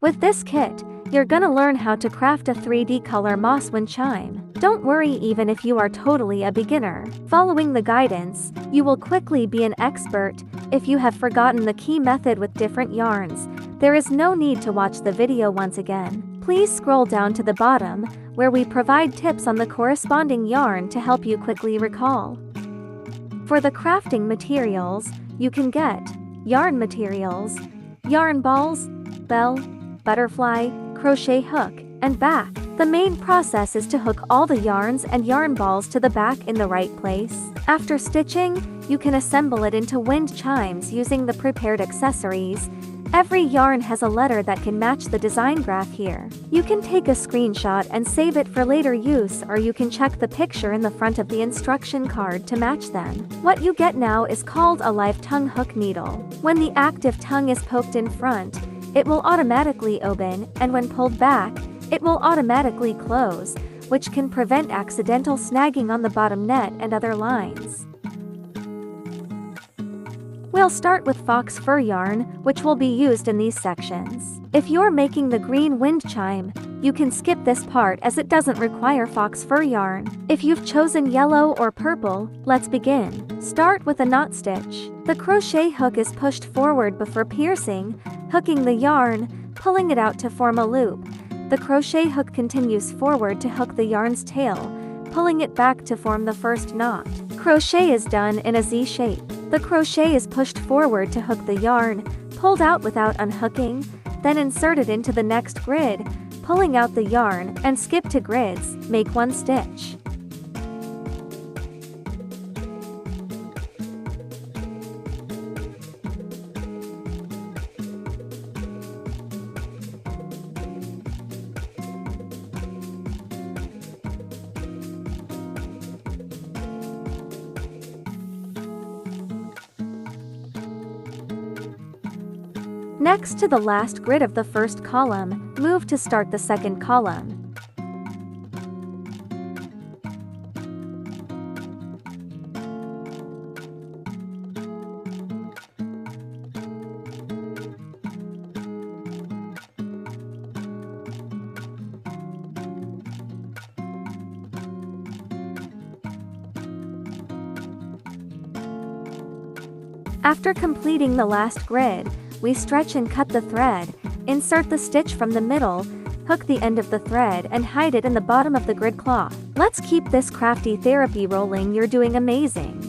With this kit, you're gonna learn how to craft a 3D color moss wind chime. Don't worry even if you are totally a beginner. Following the guidance, you will quickly be an expert. If you have forgotten the key method with different yarns, there is no need to watch the video once again. Please scroll down to the bottom, where we provide tips on the corresponding yarn to help you quickly recall. For the crafting materials, you can get yarn materials, yarn balls, bell, butterfly, crochet hook, and back. The main process is to hook all the yarns and yarn balls to the back in the right place. After stitching, you can assemble it into wind chimes using the prepared accessories. Every yarn has a letter that can match the design graph here. You can take a screenshot and save it for later use, or you can check the picture in the front of the instruction card to match them. What you get now is called a live tongue hook needle. When the active tongue is poked in front, it will automatically open, and when pulled back, it will automatically close, which can prevent accidental snagging on the bottom net and other lines. We'll start with fox fur yarn, which will be used in these sections. If you're making the green wind chime, you can skip this part as it doesn't require fox fur yarn. If you've chosen yellow or purple, let's begin. Start with a knot stitch. The crochet hook is pushed forward before piercing, hooking the yarn, pulling it out to form a loop. The crochet hook continues forward to hook the yarn's tail, pulling it back to form the first knot. Crochet is done in a Z shape. The crochet is pushed forward to hook the yarn, pulled out without unhooking, then inserted into the next grid, pulling out the yarn, and skip to grids, make one stitch. Next to the last grid of the first column, move to start the second column. After completing the last grid, we stretch and cut the thread, insert the stitch from the middle, hook the end of the thread and hide it in the bottom of the grid cloth. Let's keep this crafty therapy rolling. You're doing amazing.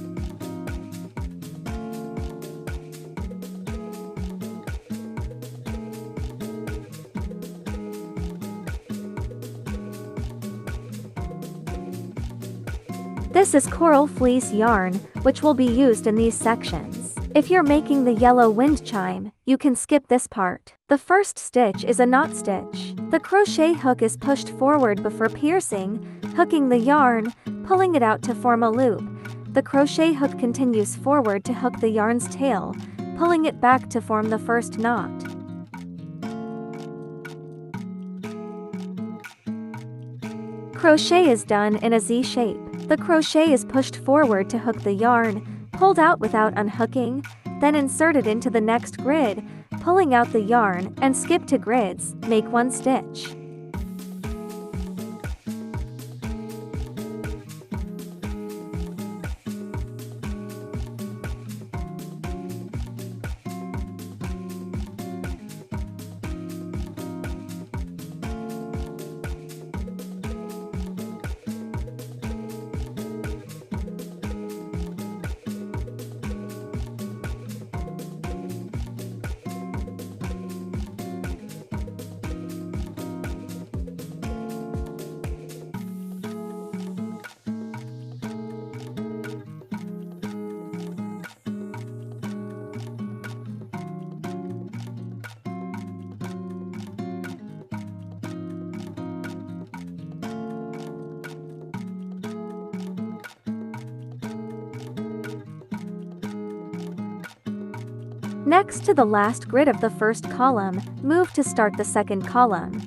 This is coral fleece yarn, which will be used in these sections. If you're making the yellow wind chime, you can skip this part. The first stitch is a knot stitch. The crochet hook is pushed forward before piercing, hooking the yarn, pulling it out to form a loop. The crochet hook continues forward to hook the yarn's tail, pulling it back to form the first knot. Crochet is done in a Z shape. The crochet is pushed forward to hook the yarn, pulled out without unhooking, then inserted into the next grid, pulling out the yarn, and skip to grids, make one stitch. Next to the last grid of the first column, move to start the second column.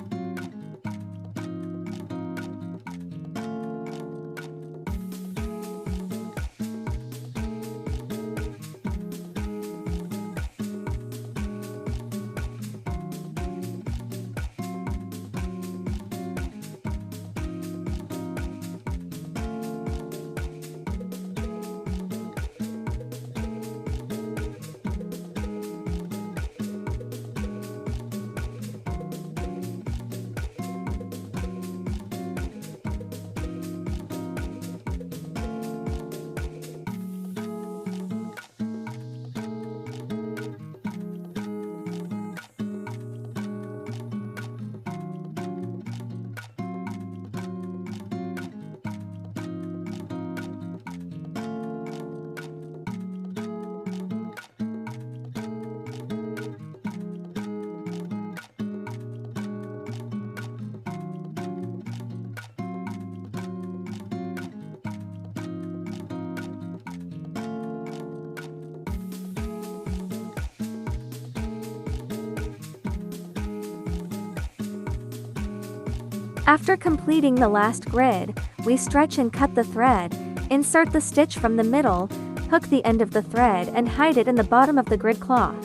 After completing the last grid, we stretch and cut the thread, insert the stitch from the middle, hook the end of the thread and hide it in the bottom of the grid cloth.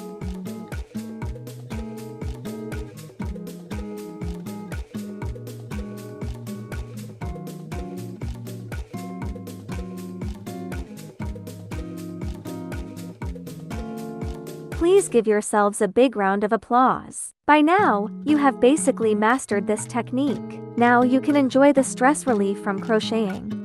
Please give yourselves a big round of applause. By now, you have basically mastered this technique. Now you can enjoy the stress relief from crocheting.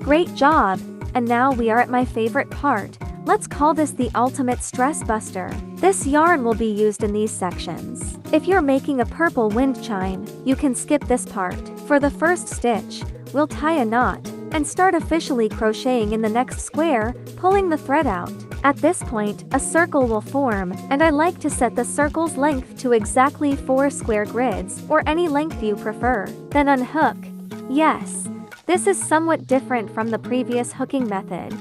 Great job! And now we are at my favorite part. Let's call this the ultimate stress buster. This yarn will be used in these sections. If you're making a purple wind chime, you can skip this part. For the first stitch, we'll tie a knot, and start officially crocheting in the next square, pulling the thread out. At this point, a circle will form, and I like to set the circle's length to exactly 4 square grids, or any length you prefer. Then unhook. Yes, this is somewhat different from the previous hooking method.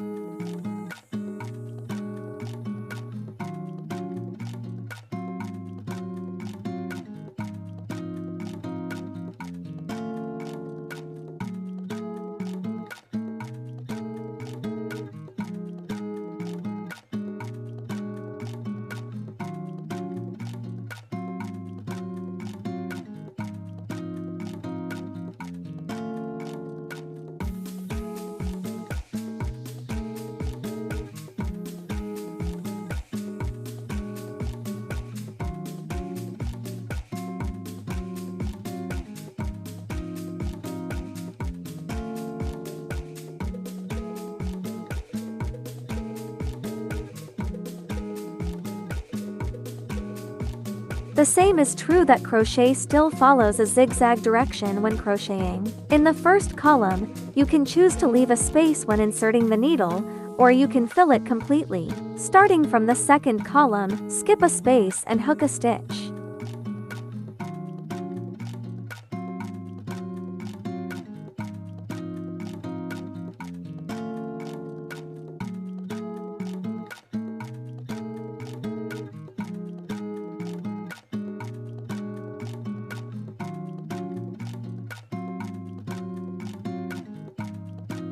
The same is true that crochet still follows a zigzag direction when crocheting. In the first column, you can choose to leave a space when inserting the needle, or you can fill it completely. Starting from the second column, skip a space and hook a stitch.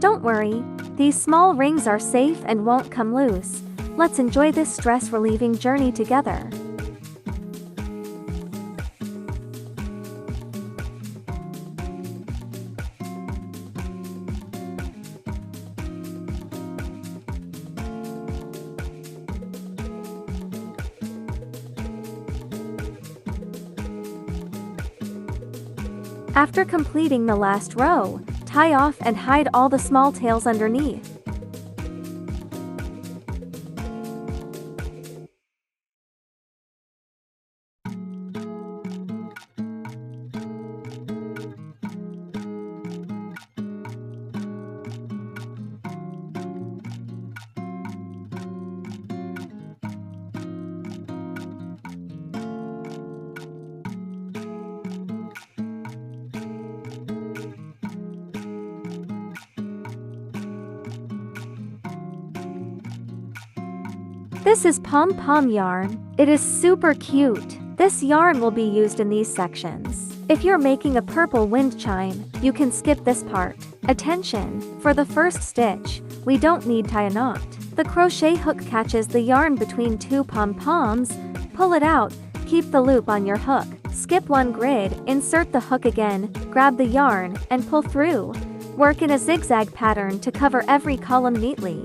Don't worry, these small rings are safe and won't come loose. Let's enjoy this stress-relieving journey together. After completing the last row, tie off and hide all the small tails underneath. This is pom-pom yarn. It is super cute. This yarn will be used in these sections. If you're making a purple wind chime, you can skip this part. Attention! For the first stitch, we don't need tie a knot. The crochet hook catches the yarn between 2 pom-poms, pull it out, keep the loop on your hook. Skip 1 grid, insert the hook again, grab the yarn, and pull through. Work in a zigzag pattern to cover every column neatly.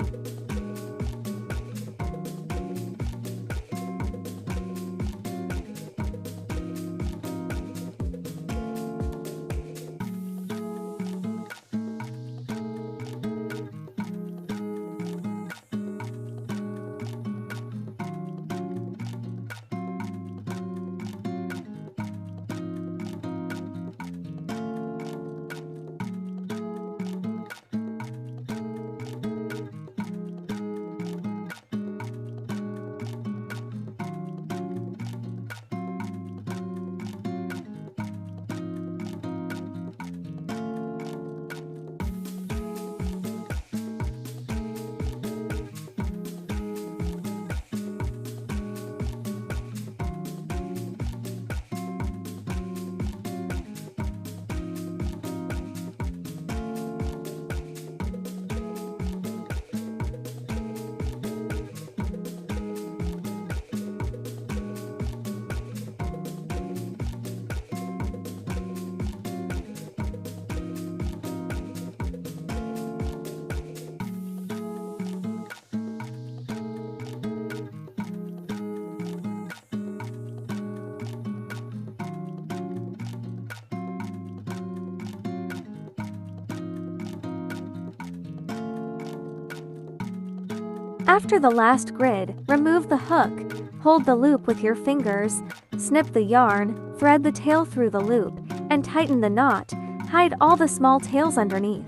After the last grid, remove the hook, hold the loop with your fingers, snip the yarn, thread the tail through the loop, and tighten the knot. Hide all the small tails underneath.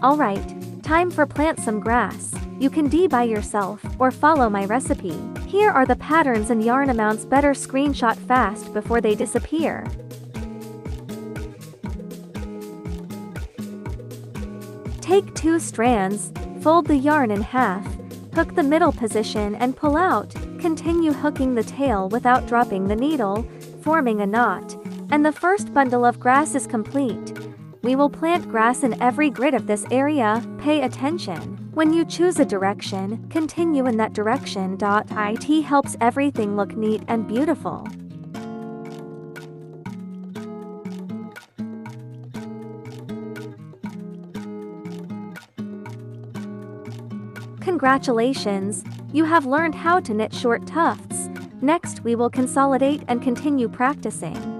Alright, time for plant some grass. You can DIY yourself, or follow my recipe. Here are the patterns and yarn amounts. Better screenshot fast before they disappear. Take 2 strands, fold the yarn in half, hook the middle position and pull out. Continue hooking the tail without dropping the needle, forming a knot. And the first bundle of grass is complete. We will plant grass in every grid of this area. Pay attention. When you choose a direction, continue in that direction. It helps everything look neat and beautiful. Congratulations! You have learned how to knit short tufts. Next we will consolidate and continue practicing.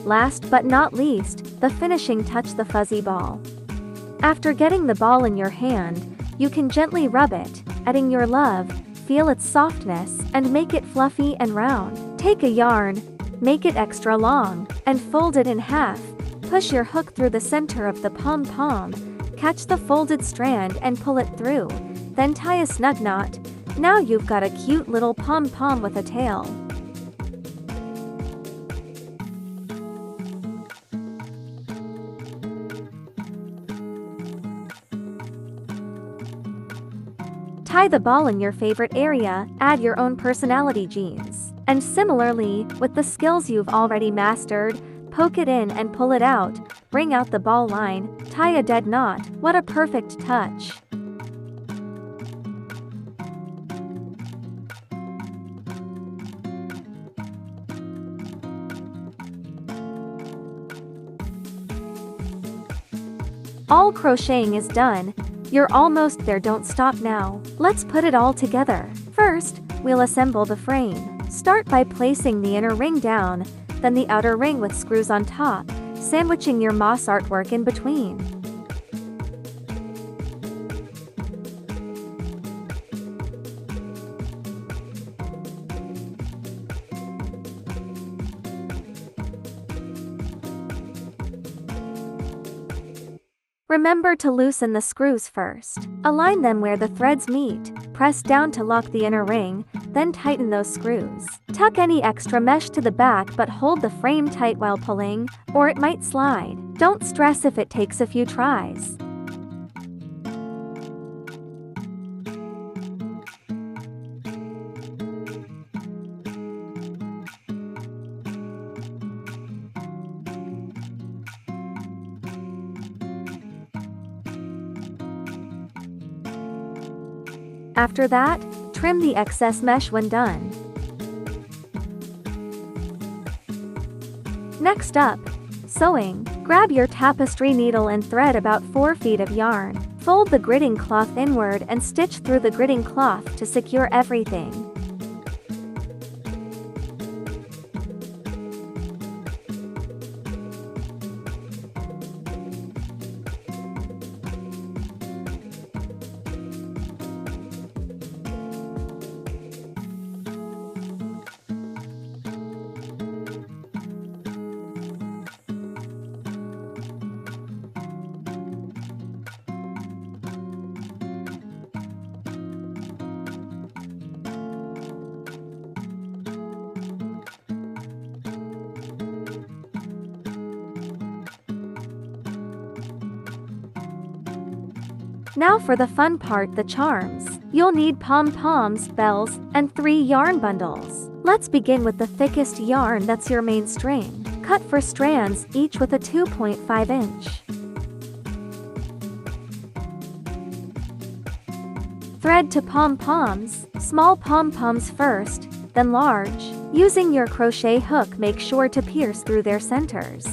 Last but not least, the finishing touch, the fuzzy ball. After getting the ball in your hand, you can gently rub it, adding your love, feel its softness, and make it fluffy and round. Take a yarn, make it extra long, and fold it in half. Push your hook through the center of the pom-pom, catch the folded strand and pull it through, then tie a snug knot. Now you've got a cute little pom-pom with a tail. Tie the ball in your favorite area, add your own personality genes. And similarly, with the skills you've already mastered, poke it in and pull it out, bring out the ball line, tie a dead knot. What a perfect touch! All crocheting is done. You're almost there. Don't stop now. Let's put it all together. First, we'll assemble the frame. Start by placing the inner ring down, then the outer ring with screws on top, sandwiching your moss artwork in between. Remember to loosen the screws first. Align them where the threads meet. Press down to lock the inner ring, then tighten those screws. Tuck any extra mesh to the back but hold the frame tight while pulling, or it might slide. Don't stress if it takes a few tries. After that, trim the excess mesh when done. Next up, sewing. Grab your tapestry needle and thread about 4 feet of yarn. Fold the gridding cloth inward and stitch through the gridding cloth to secure everything. Now for the fun part, the charms. You'll need pom-poms, bells, and 3 yarn bundles. Let's begin with the thickest yarn that's your main string. Cut 4 strands, each with a 2.5 inch. Thread to pom-poms, small pom-poms first, then large. Using your crochet hook, make sure to pierce through their centers.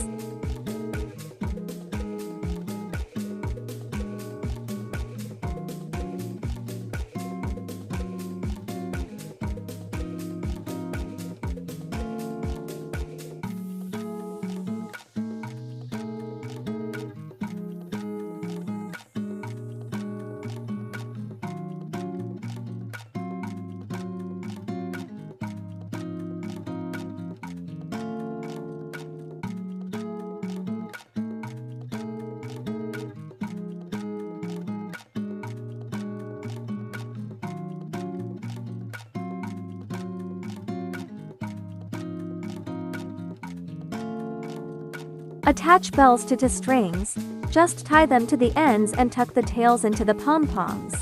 Attach bells to strings, just tie them to the ends and tuck the tails into the pom-poms.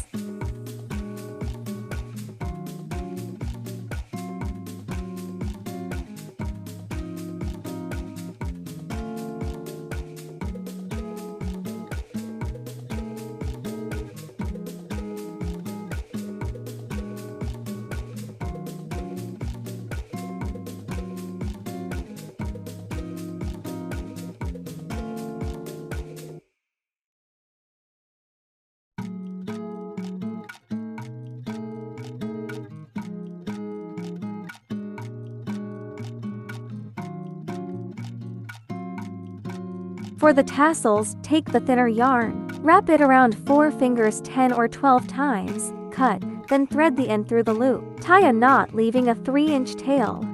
For the tassels, take the thinner yarn, wrap it around 4 fingers 10 or 12 times, cut, then thread the end through the loop. Tie a knot, leaving a 3-inch tail.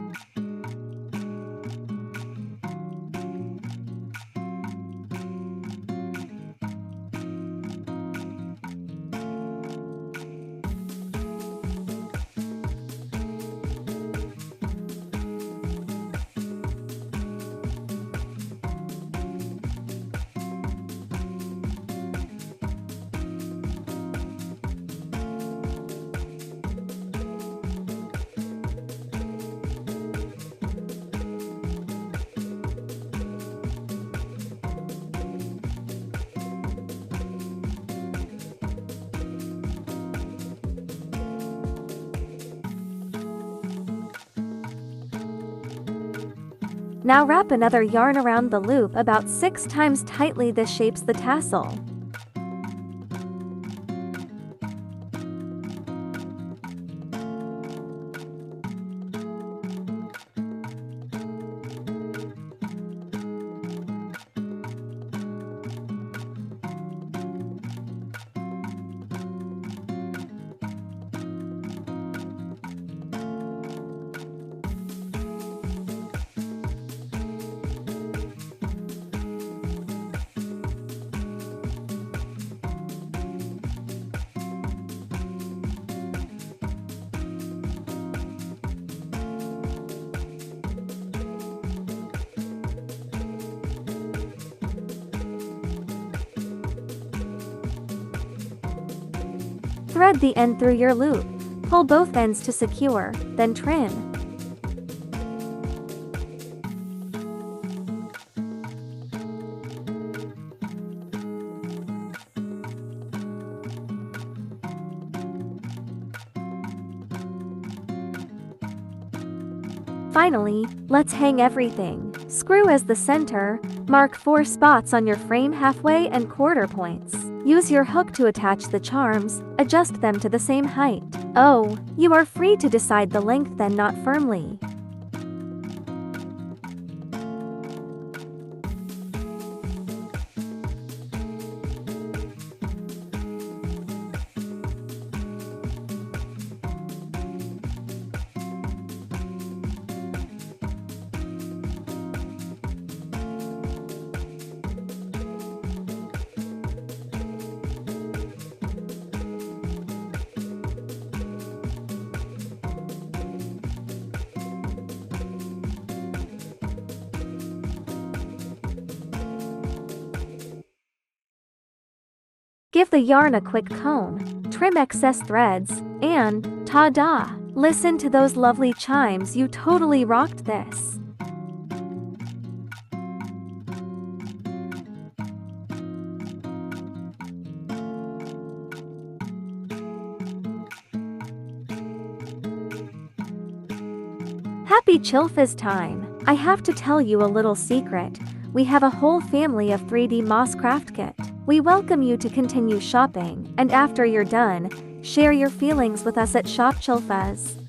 Now wrap another yarn around the loop about 6 times tightly. This shapes the tassel. Thread the end through your loop. Pull both ends to secure, then trim. Finally, let's hang everything. Screw as the center, mark 4 spots on your frame halfway and quarter points. Use your hook to attach the charms, adjust them to the same height. Oh, you are free to decide the length, then knot firmly. Give the yarn a quick comb, trim excess threads, and ta-da! Listen to those lovely chimes, you totally rocked this. Happy Chilfizz time! I have to tell you a little secret. We have a whole family of 3D moss craft kit. We welcome you to continue shopping, and after you're done, share your feelings with us at Shop Chilfizz.